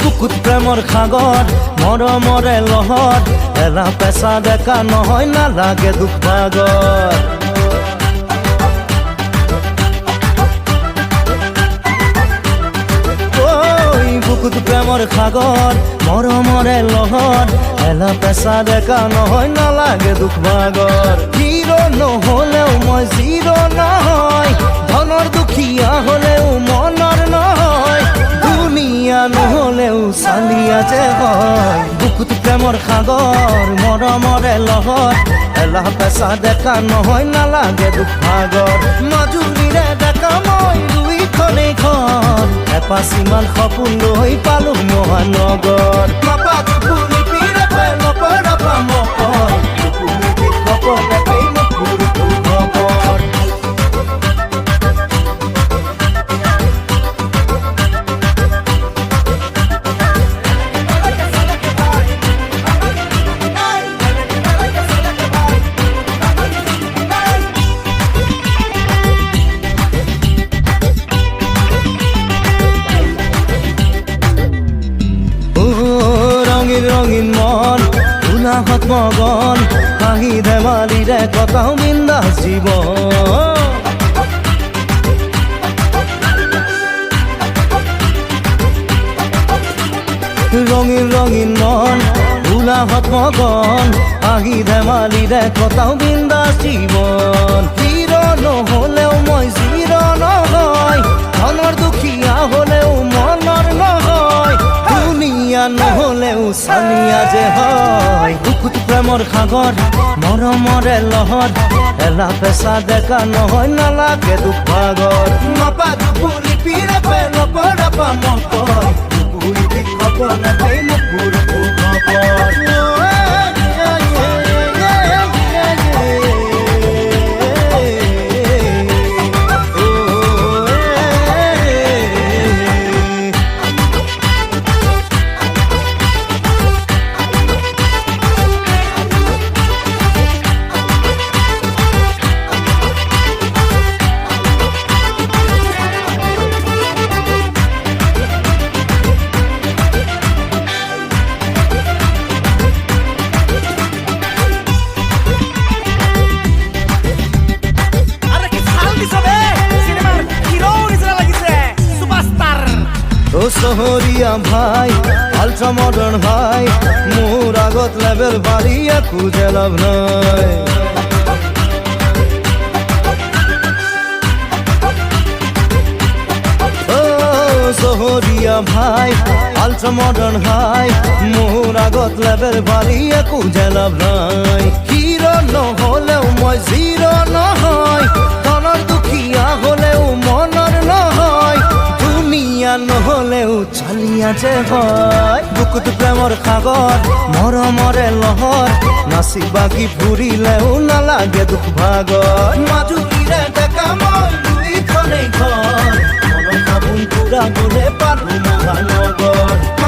বুকুত প্ৰেমৰ সাগৰ মৰমৰে লহৰ এলা পেচা ডেকা নহয় নালাগে দুখ ভাগৰ বুকুত প্ৰেমৰ সাগৰ মৰমৰে লহৰ এলা পেচা ডেকা নহয় নালাগে দুখ ভাগৰ হিৰো নহলেও মই জিৰো নহয় ধনৰ দুখীয়া হলেও মনৰ নহয় দুনিয়া নহলেও চালিয়া যে হয় বুকুত প্ৰেমৰ সাগৰ মৰমৰে লহৰ এলা পেচা ডেকা নহয় নালাগে দুখ ভাগৰ মাজুলীৰে ডেকা মই দুইখনেই ঘৰ এপাচিমান সপোন লৈ পালো মহানগৰ ৰঙীন মন উলাহত মগন হাঁহি ধেমালিৰে কটাও বিন্দাস জীৱন ৰঙীন মন উলাহত মগন হাঁহি ধেমালিৰে কটাও বিন্দাস জীৱন হিৰো নহলেও মই জিৰো নহয় ধনৰ দুখীয়া হলেও মনৰ নহয় দুনিয়া নহলেও চালিয়া যে হয় বুকুত প্ৰেমৰ সাগৰ মৰমৰে লহৰ এলা পেচা ডেকা নহয় নালাগে দুখ ভাগৰ চহৰীয়া ভাই আল্ট্ৰা মডাৰ্ণ ভাই মোৰ আগত লেভেল বাঢ়িয়ে খুজে লাভ নাই চহৰীয়া ভাই আল্ট্ৰা মডাৰ্ণ ভাই মোৰ আগত লেভেল বাঢ়িয়ে খুজে লাভ নাই হিৰো নহলেও মই জিৰো নহয় ধনৰ দুখীয়া হলেও মনৰ নহয় দুনিয়া নহলেও চালিয়া যে হয় বুকুত প্ৰেমৰ সাগৰ মৰমৰে লহৰ নাচি বাগি ফুৰিলেও নালাগে দুখ ভাগৰ মাজুলীৰে ডেকা মই দুইখনেই ঘৰ মনৰ কামোন পুৰা গলে পালো মহানগৰ